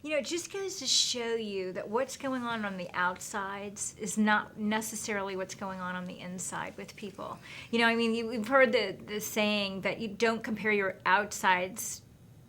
It just goes to show you that what's going on the outsides is not necessarily what's going on the inside with people. You've heard the saying that you don't compare your outsides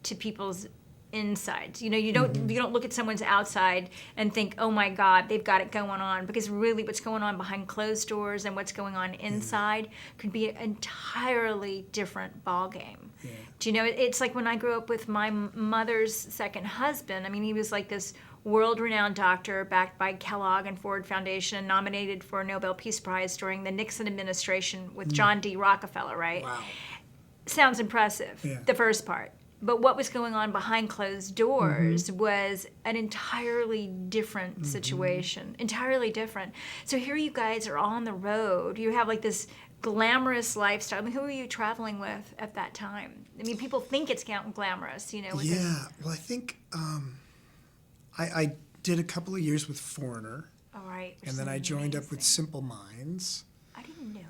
to people's insides. You don't look at someone's outside and think, oh my God, they've got it going on, because really what's going on behind closed doors and what's going on inside could be an entirely different ballgame. Yeah. It's like when I grew up with my mother's second husband. He was like this world-renowned doctor backed by Kellogg and Ford Foundation, nominated for a Nobel Peace Prize during the Nixon administration with John D. Rockefeller, right? Wow. Sounds impressive, the first part. But what was going on behind closed doors was an entirely different situation, entirely different. So here you guys are on the road. You have like this glamorous lifestyle. Who were you traveling with at that time? People think it's glamorous, Well, I think I did a couple of years with Foreigner. All right. And then I joined up with Simple Minds. I didn't know that.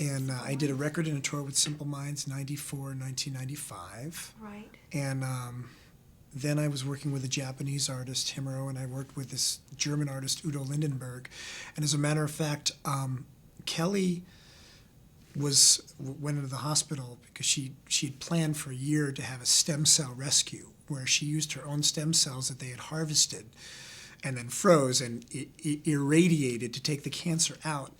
And I did a record and a tour with Simple Minds, 94 and 1995. Right. And then I was working with a Japanese artist, Himuro, and I worked with this German artist, Udo Lindenberg. And as a matter of fact, Kelly went into the hospital because she'd planned for a year to have a stem cell rescue, where she used her own stem cells that they had harvested and then froze and irradiated to take the cancer out.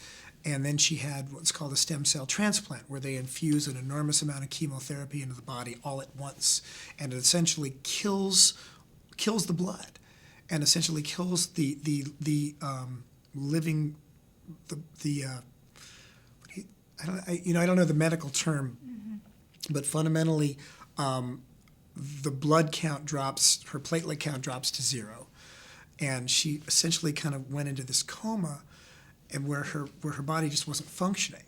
And then she had what's called a stem cell transplant, where they infuse an enormous amount of chemotherapy into the body all at once, and it essentially kills the blood, and essentially kills the living I don't know the medical term, but fundamentally, the blood count drops, her platelet count drops to zero, and she essentially kind of went into this coma, and where her body just wasn't functioning.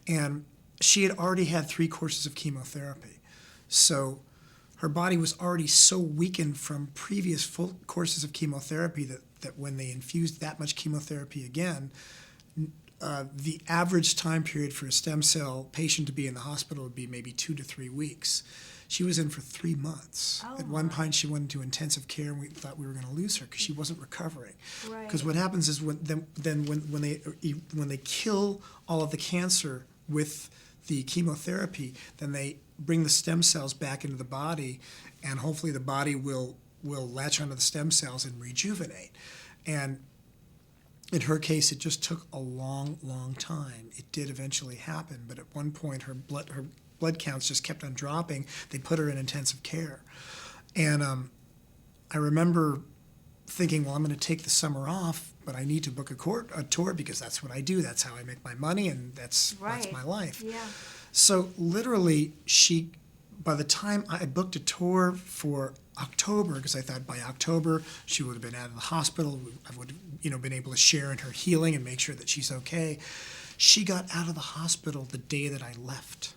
And she had already had 3 courses of chemotherapy. So her body was already so weakened from previous full courses of chemotherapy that when they infused that much chemotherapy again, the average time period for a stem cell patient to be in the hospital would be maybe 2 to 3 weeks. She was in for 3 months. At one point, she went into intensive care, and we thought we were going to lose her because she wasn't recovering. Because what happens is when they kill all of the cancer with the chemotherapy, then they bring the stem cells back into the body, and hopefully the body will latch onto the stem cells and rejuvenate. And in her case, it just took a long, long time. It did eventually happen, but at one point, her blood counts just kept on dropping. They put her in intensive care. And I remember thinking, well, I'm going to take the summer off, but I need to book a tour because that's what I do. That's how I make my money, and that's my life. Yeah. So literally, by the time I booked a tour for October, because I thought by October she would have been out of the hospital, I would have been able to share in her healing and make sure that she's okay. She got out of the hospital the day that I left.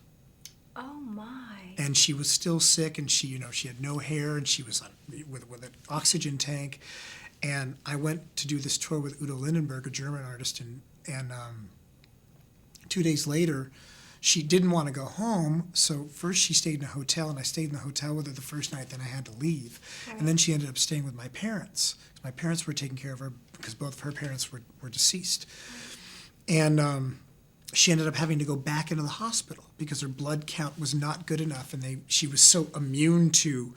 Oh my! And she was still sick, and she had no hair, and she was with an oxygen tank. And I went to do this tour with Udo Lindenberg, a German artist, and 2 days later, she didn't want to go home. So first she stayed in a hotel, and I stayed in the hotel with her the first night. Then I had to leave, and then she ended up staying with my parents. My parents were taking care of her because both of her parents were deceased, and she ended up having to go back into the hospital because her blood count was not good enough, and she was so immune to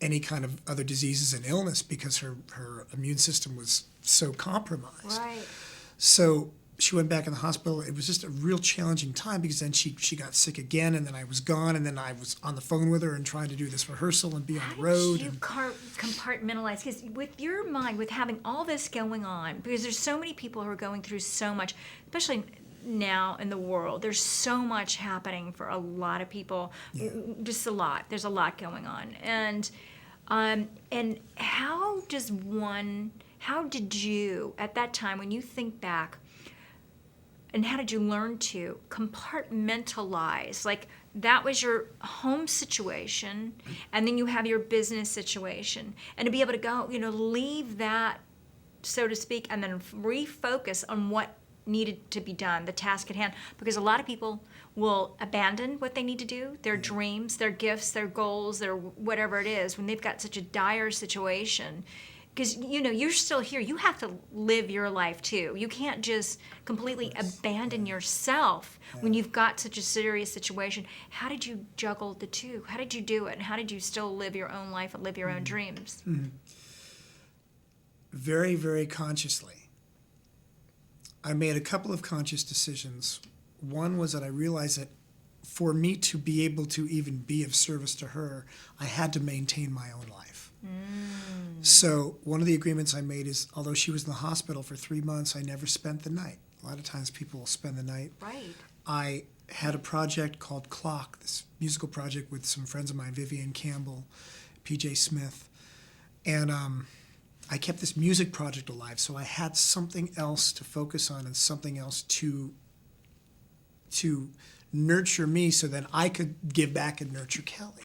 any kind of other diseases and illness because her immune system was so compromised. Right. So she went back in the hospital. It was just a real challenging time because then she got sick again, and then I was gone, and then I was on the phone with her and trying to do this rehearsal and be on the road. How did you compartmentalize? Because with your mind, with having all this going on, because there's so many people who are going through so much, especially now in the world, there's so much happening for a lot of people. Just a lot. There's a lot going on, and how did you at that time, when you think back, and how did you learn to compartmentalize? Like, that was your home situation, and then you have your business situation, and to be able to go, leave that, so to speak, and then refocus on what needed to be done, the task at hand. Because a lot of people will abandon what they need to do, their dreams, their gifts, their goals, their whatever it is, when they've got such a dire situation. Because, you're still here. You have to live your life too. You can't just completely abandon yourself when you've got such a serious situation. How did you juggle the two? How did you do it? And how did you still live your own life and live your own dreams? Very, very consciously. I made a couple of conscious decisions. One was that I realized that for me to be able to even be of service to her, I had to maintain my own life. So one of the agreements I made is, although she was in the hospital for 3 months, I never spent the night. A lot of times people will spend the night. Right. I had a project called Clock, this musical project with some friends of mine, Vivian Campbell, PJ Smith. And I kept this music project alive, so I had something else to focus on and something else to nurture me so that I could give back and nurture Kelly.